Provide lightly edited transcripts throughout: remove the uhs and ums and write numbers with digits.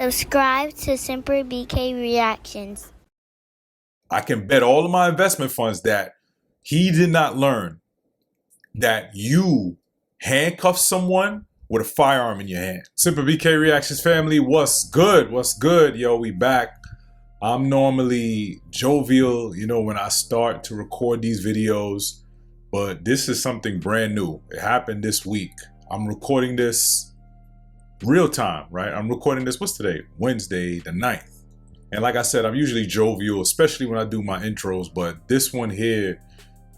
Subscribe to SemperBK Reactions. I can bet all of my investment funds that he did not learn that you handcuff someone with a firearm in your hand. SemperBK Reactions family, what's good? What's good? Yo, we back. I'm normally jovial, when I start to record these videos, but this is something brand new. It happened this week. I'm recording this real time, right? I'm recording this, what's today? Wednesday, the 9th. And like I said, I'm usually jovial, especially when I do my intros, but this one here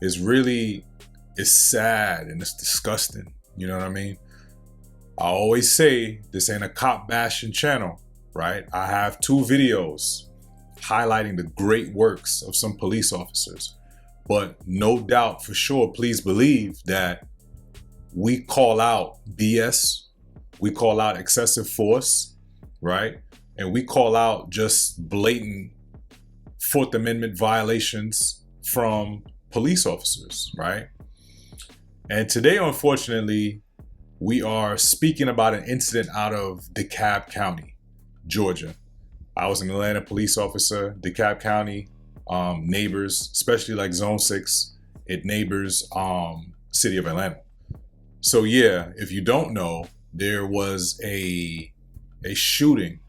is really, it's sad and it's disgusting. You know what I mean? I always say this ain't a cop bashing channel, right? I have two videos highlighting the great works of some police officers, but no doubt for sure, please believe that we call out BS, we call out excessive force, right? And we call out just blatant Fourth Amendment violations from police officers, right? And today, unfortunately, we are speaking about an incident out of DeKalb County, Georgia. I was an Atlanta police officer. DeKalb County neighbors, especially like Zone 6, it neighbors city of Atlanta. So yeah, if you don't know, there was a shooting,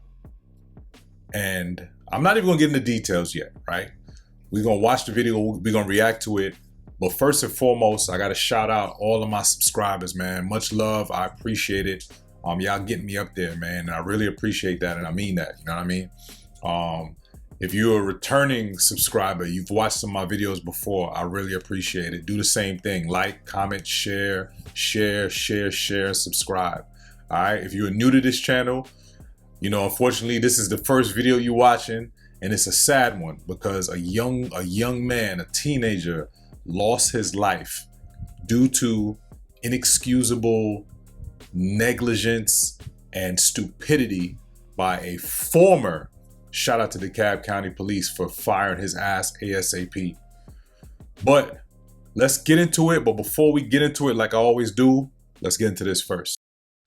and I'm not even gonna get into details yet, right? We're gonna watch the video, we're gonna react to it. But first and foremost, I gotta shout out all of my subscribers, man. Much love, I appreciate it. Y'all getting me up there, man. I really appreciate that, and I mean that, you know what I mean? If you're a returning subscriber, you've watched some of my videos before, I really appreciate it. Do the same thing, like, comment, share, subscribe. All right, if you're new to this channel, unfortunately, this is the first video you're watching, and it's a sad one because a young man, a teenager, lost his life due to inexcusable negligence and stupidity by a former, shout out to the DeKalb County Police for firing his ass ASAP. But let's get into it. But before we get into it, like I always do, let's get into this first.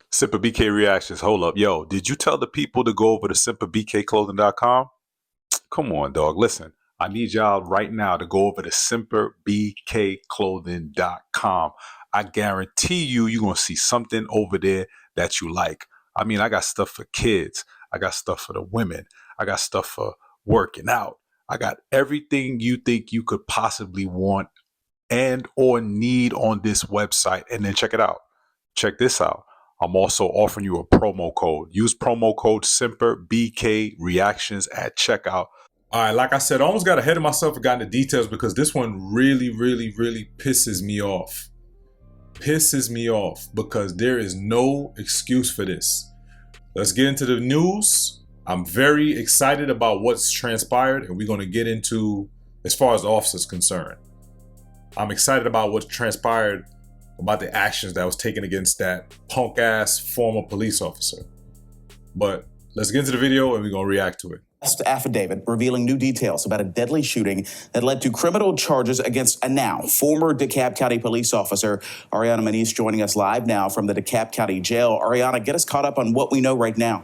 SemperBK Reactions, hold up. Yo, did you tell the people to go over to semperbkclothing.com? Come on, dog. Listen, I need y'all right now to go over to semperbkclothing.com. I guarantee you're going to see something over there that you like. I mean, I got stuff for kids. I got stuff for the women. I got stuff for working out. I got everything you think you could possibly want and or need on this website. And then check it out. Check this out. I'm also offering you a promo code. Use promo code SemperBK Reactions at checkout. All right, like I said, I almost got ahead of myself and got into details because this one really pisses me off. Pisses me off because there is no excuse for this. Let's get into the news. I'm very excited about what's transpired, and we're going to get into, as far as the officer's concerned, I'm excited about what transpired about the actions that was taken against that punk ass former police officer. But let's get into the video and we're going to react to it. Affidavit revealing new details about a deadly shooting that led to criminal charges against a now former DeKalb County police officer. Ariana Maniz joining us live now from the DeKalb County Jail. Ariana, get us caught up on what we know right now.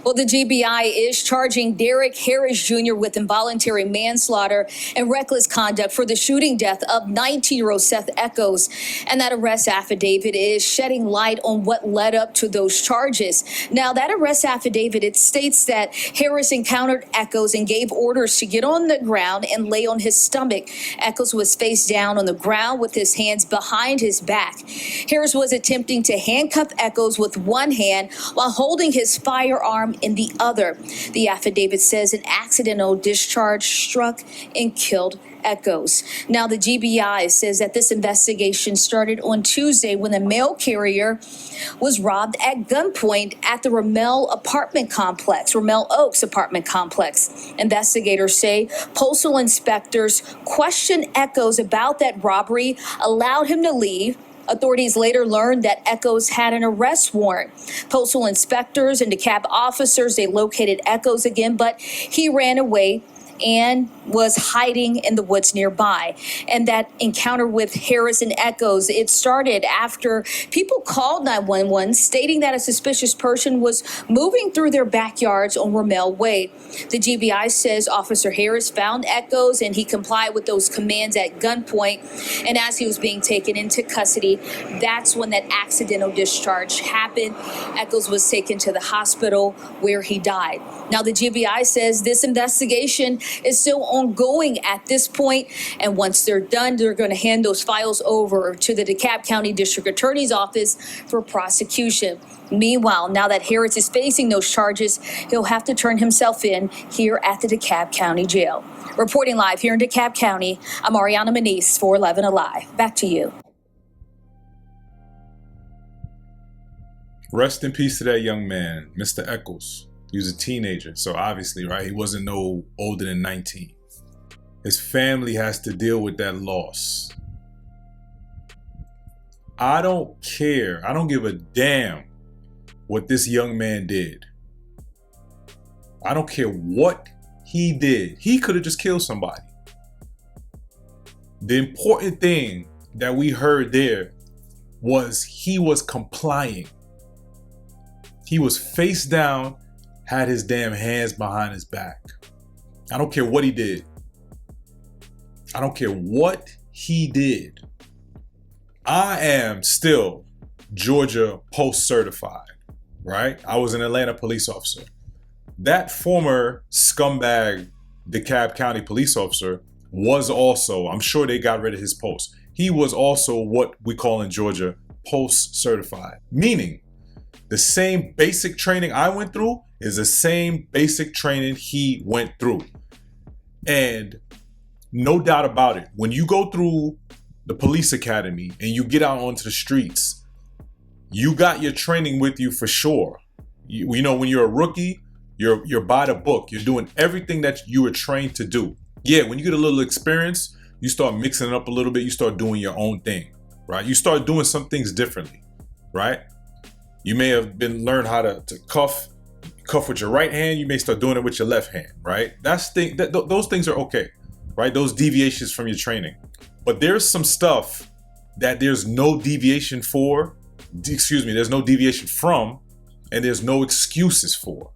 Well, the GBI is charging Derek Harris Jr. with involuntary manslaughter and reckless conduct for the shooting death of 19-year-old Seth Eccles. And that arrest affidavit is shedding light on what led up to those charges. Now, that arrest affidavit, it states that Harris encountered Eccles and gave orders to get on the ground and lay on his stomach. Eccles was face down on the ground with his hands behind his back. Harris was attempting to handcuff Eccles with one hand while holding his firearm in the other. The affidavit says an accidental discharge struck and killed Eccles. Now, the GBI says that this investigation started on Tuesday when a mail carrier was robbed at gunpoint at the Rommel Oaks apartment complex. Investigators say postal inspectors questioned Eccles about that robbery, allowed him to leave. Authorities later learned that Eccles had an arrest warrant. Postal inspectors and DeKalb officers, they located Eccles again, but he ran away and was hiding in the woods nearby. And that encounter with Harris and Eccles, it started after people called 911 stating that a suspicious person was moving through their backyards on Rommel Way. The GBI says Officer Harris found Eccles and he complied with those commands at gunpoint. And as he was being taken into custody, that's when that accidental discharge happened. Eccles was taken to the hospital where he died. Now, the GBI says this investigation is still ongoing at this point, and once they're done, they're going to hand those files over to the DeKalb County District Attorney's Office for prosecution. Meanwhile, now that Harris is facing those charges, he'll have to turn himself in here at the DeKalb County Jail. Reporting live here in DeKalb County, I'm Ariana Manise, 411 Alive. Back to you. Rest in peace to that young man, Mr. Eccles. He was a teenager, so obviously, right, he wasn't no older than 19. His family has to deal with that loss. I don't care. I don't give a damn what this young man did. I don't care what he did. He could have just killed somebody. The important thing that we heard there was he was complying. He was face down, had his damn hands behind his back. I don't care what he did. I don't care what he did. I am still Georgia post certified, right? I was an Atlanta police officer. That former scumbag DeKalb County police officer was also, I'm sure they got rid of his post. He was also what we call in Georgia post certified, meaning the same basic training I went through is the same basic training he went through. And no doubt about it, when you go through the police academy and you get out onto the streets, you got your training with you for sure. You know, when you're a rookie, you're by the book. You're doing everything that you were trained to do. Yeah, when you get a little experience, you start mixing it up a little bit. You start doing your own thing, right? You start doing some things differently, right? You may have learned how to cuff with your right hand. You may start doing it with your left hand, right? Those things are okay, right? Those deviations from your training. But there's some stuff that there's no deviation for, there's no deviation from, and there's no excuses for.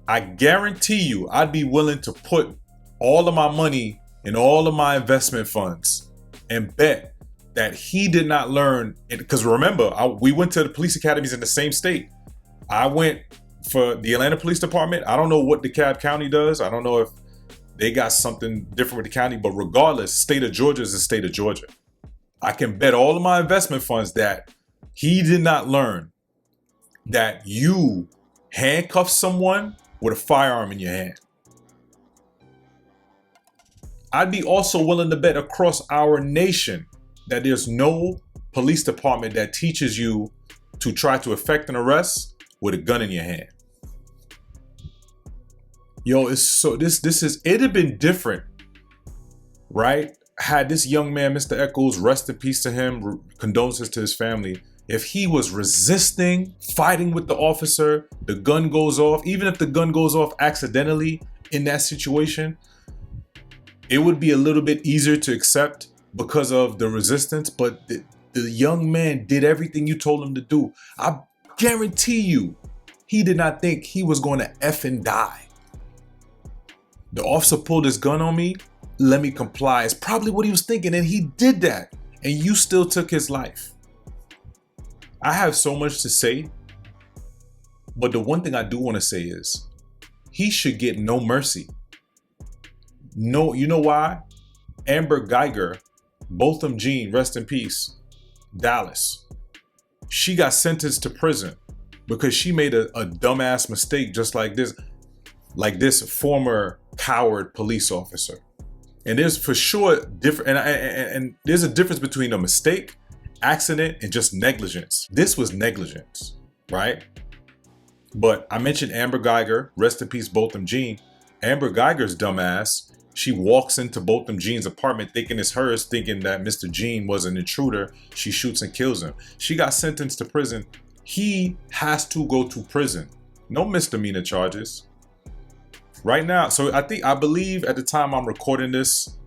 I guarantee you, I'd be willing to put all of my money in all of my investment funds and bet that he did not learn it. Because remember, we went to the police academies in the same state. I went for the Atlanta Police Department. I don't know what DeKalb County does. I don't know if they got something different with the county, but regardless, state of Georgia is the state of Georgia. I can bet all of my investment funds that he did not learn that you handcuff someone with a firearm in your hand. I'd be also willing to bet across our nation that there's no police department that teaches you to try to effect an arrest with a gun in your hand. Yo, it'd have been different, right? Had this young man, Mr. Eccles, rest in peace to him, condolences to his family, if he was resisting, fighting with the officer, the gun goes off, even if the gun goes off accidentally in that situation, it would be a little bit easier to accept because of the resistance, but the young man did everything you told him to do. I guarantee you, he did not think he was going to effing die. The officer pulled his gun on me, let me comply. It's probably what he was thinking, and he did that, and you still took his life. I have so much to say, but the one thing I do want to say is he should get no mercy. No, you know why? Amber Geiger, Botham Jean, rest in peace, Dallas. She got sentenced to prison because she made a dumbass mistake just like this former coward police officer. And there's for sure different, and there's a difference between a mistake, accident, and just negligence. This was negligence, right? But I mentioned Amber Geiger, rest in peace, Botham Jean. Amber Geiger's dumbass, she walks into Botham Jean's apartment thinking it's hers, thinking that Mr. Jean was an intruder. She shoots and kills him. She got sentenced to prison. He has to go to prison. No misdemeanor charges. right now. So I believe at the time I'm recording this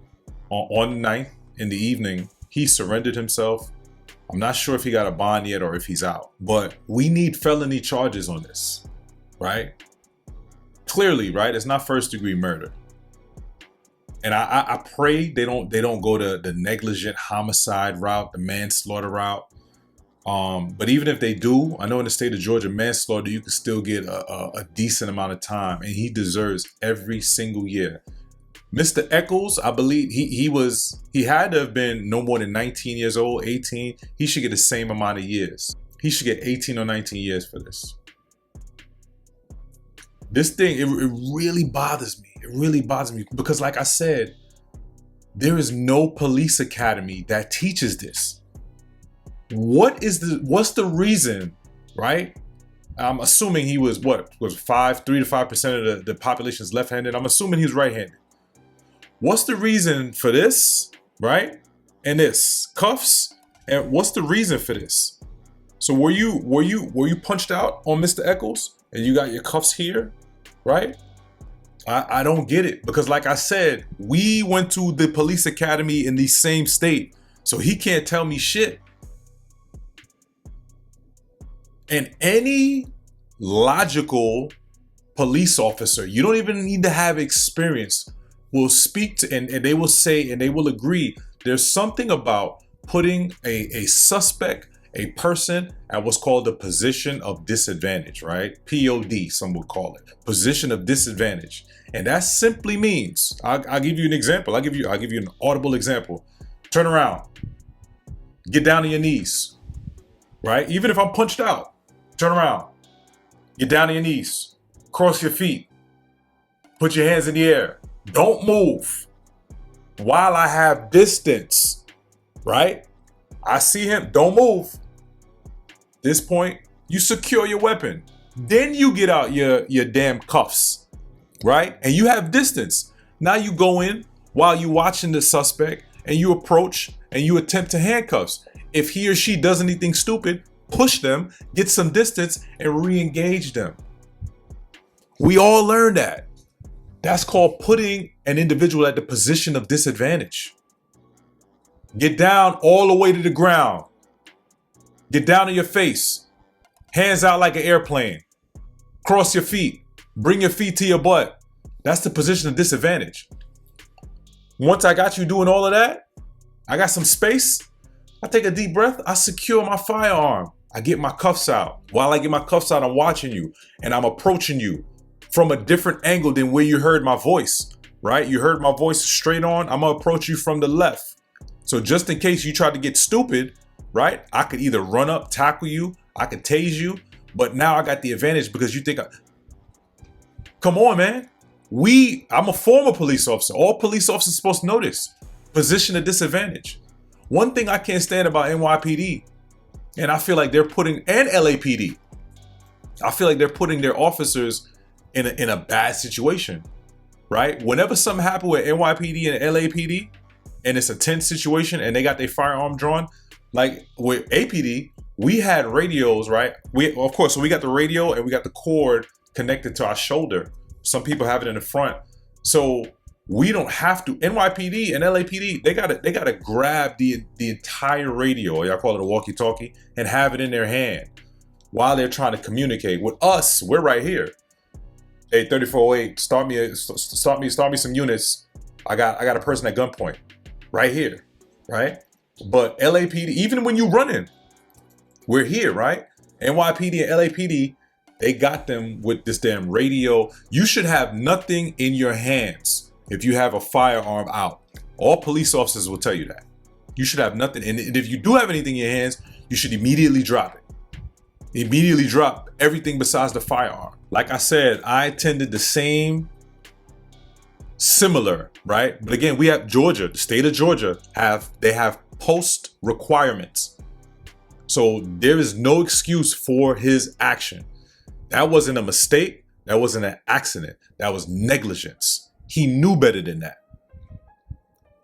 on the 9th in the evening, he surrendered himself. I'm not sure if he got a bond yet or if he's out, but we need felony charges on this, right? Clearly, right? It's not first degree murder. And I pray they don't go to the negligent homicide route, the manslaughter route. But even if they do, I know in the state of Georgia, manslaughter, you can still get a decent amount of time, and he deserves every single year. Mr. Eccles, I believe he had to have been no more than 19 years old, 18. He should get the same amount of years. He should get 18 or 19 years for this. This thing, it really bothers me. It really bothers me because, like I said, there is no police academy that teaches this. What's the reason, right? I'm assuming he was 3 to 5% of the population is left-handed. I'm assuming he was right-handed. What's the reason for this, right? And this cuffs, and what's the reason for this? So were you punched out on Mr. Eccles and you got your cuffs here, right? I don't get it, because like I said, we went to the police academy in the same state, so he can't tell me shit. And any logical police officer, you don't even need to have experience, will speak to, and they will say, and they will agree, there's something about putting a suspect, a person at what's called a position of disadvantage, right? POD, some would call it, position of disadvantage. And that simply means, I'll give you an example. I'll give you an audible example. Turn around, get down on your knees, right? Even if I'm punched out, turn around, get down on your knees, cross your feet, put your hands in the air. Don't move while I have distance, right? I see him, don't move. This point, you secure your weapon. Then you get out your damn cuffs, right? And you have distance. Now you go in while you're watching the suspect and you approach and you attempt to handcuffs. If he or she does anything stupid, push them, get some distance, and re-engage them. We all learned that. That's called putting an individual at the position of disadvantage. Get down all the way to the ground. Get down on your face. Hands out like an airplane. Cross your feet. Bring your feet to your butt. That's the position of disadvantage. Once I got you doing all of that, I got some space. I take a deep breath. I secure my firearm. I get my cuffs out. While I get my cuffs out, I'm watching you and I'm approaching you from a different angle than where you heard my voice, right? You heard my voice straight on. I'm gonna approach you from the left. So just in case you try to get stupid, right? I could either run up, tackle you, I could tase you, but now I got the advantage because you think come on, man. I'm a former police officer. All police officers are supposed to know this. Position of disadvantage. One thing I can't stand about NYPD, and I feel like they're putting, and LAPD, I feel like they're putting their officers in a bad situation, right? Whenever something happened with NYPD and LAPD, and it's a tense situation and they got their firearm drawn, like with APD, we had radios, right? Of course, so we got the radio and we got the cord connected to our shoulder. Some people have it in the front. So we don't have to. NYPD and LAPD, they gotta grab the entire radio, y'all call it a walkie-talkie, and have it in their hand while they're trying to communicate. With us, we're right here. Hey, 3408, start me some units. I got a person at gunpoint right here, right? But LAPD, even when you running, we're here, right? NYPD and LAPD, they got them with this damn radio. You should have nothing in your hands if you have a firearm out. All police officers will tell you that. You should have nothing. And if you do have anything in your hands, you should immediately drop it. Immediately drop everything besides the firearm. Like I said, I attended the similar, right? But again, we have Georgia, the state of Georgia, they have post requirements. So there is no excuse for his action. That wasn't a mistake. That wasn't an accident. That was negligence. He knew better than that.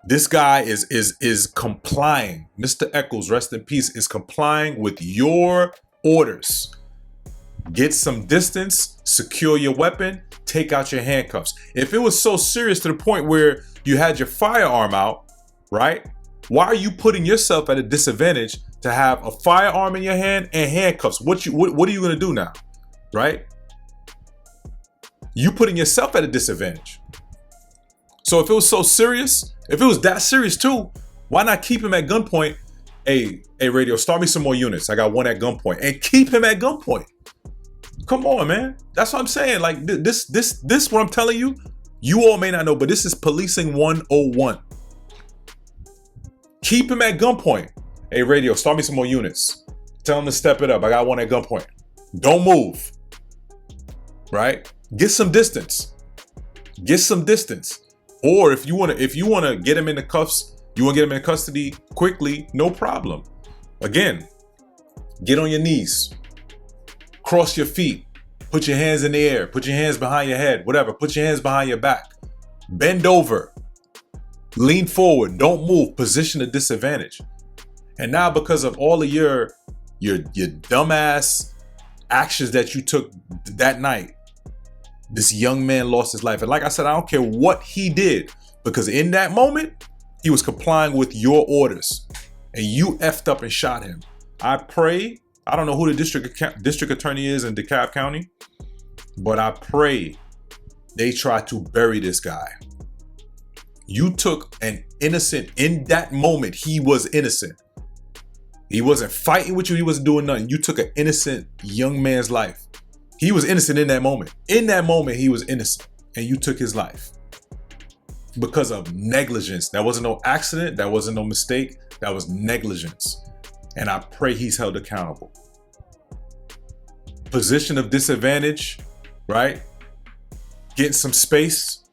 This guy is complying. Mr. Eccles, rest in peace, is complying with your orders. Get some distance, secure your weapon, take out your handcuffs. If it was so serious to the point where you had your firearm out, right? Why are you putting yourself at a disadvantage to have a firearm in your hand and handcuffs? What are you gonna do now, right? You putting yourself at a disadvantage. So if it was so serious, if it was that serious too, why not keep him at gunpoint? Hey, radio, start me some more units. I got one at gunpoint, and keep him at gunpoint. Come on, man. That's what I'm saying. Like this, what I'm telling you, you all may not know, but this is policing 101. Keep him at gunpoint. Hey, radio, start me some more units. Tell him to step it up. I got one at gunpoint. Don't move. Right? Get some distance. Get some distance. Or if you wanna get him in the cuffs, you wanna get him in custody quickly, no problem. Again, get on your knees. Cross your feet. Put your hands in the air. Put your hands behind your head. Whatever. Put your hands behind your back. Bend over. Lean forward. Don't move. Position of disadvantage. And now because of all of your dumbass actions that you took that night, this young man lost his life. And like I said, I don't care what he did, because in that moment, he was complying with your orders and you effed up and shot him. I pray, I don't know who the district attorney is in DeKalb County, but I pray they try to bury this guy. You took an innocent, in that moment, he was innocent. He wasn't fighting with you. He wasn't doing nothing. You took an innocent young man's life. He was innocent in that moment. In that moment, he was innocent, and you took his life because of negligence. That wasn't no accident. That wasn't no mistake. That was negligence. And I pray he's held accountable. Position of disadvantage, right? Getting some space,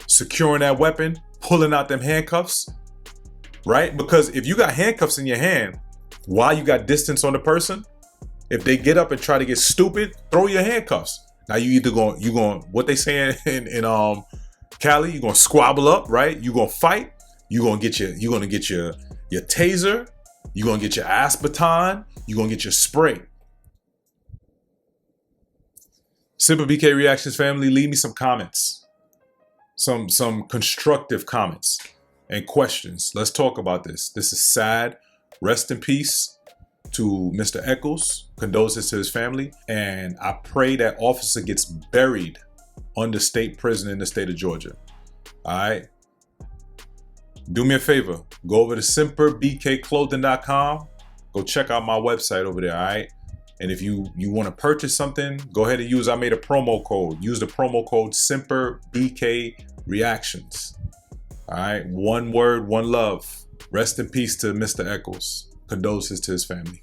securing that weapon, pulling out them handcuffs, right? Because if you got handcuffs in your hand while you got distance on the person, if they get up and try to get stupid, throw your handcuffs. Now you going what they saying in Cali, you're gonna squabble up, right? You're gonna fight, you're gonna get your taser, you're gonna get your ass baton, you're gonna get your spray. Simple BK Reactions family, leave me some comments. Some constructive comments and questions. Let's talk about this. This is sad. Rest in peace to Mr. Eccles. Condolences to his family. And I pray that officer gets buried under state prison in the state of Georgia. All right. Do me a favor. Go over to semperbkclothing.com. Go check out my website over there. All right. And if you want to purchase something, go ahead and I made a promo code. Use the promo code semperbkreactions. All right. One word, one love. Rest in peace to Mr. Eccles. Condolences to his family.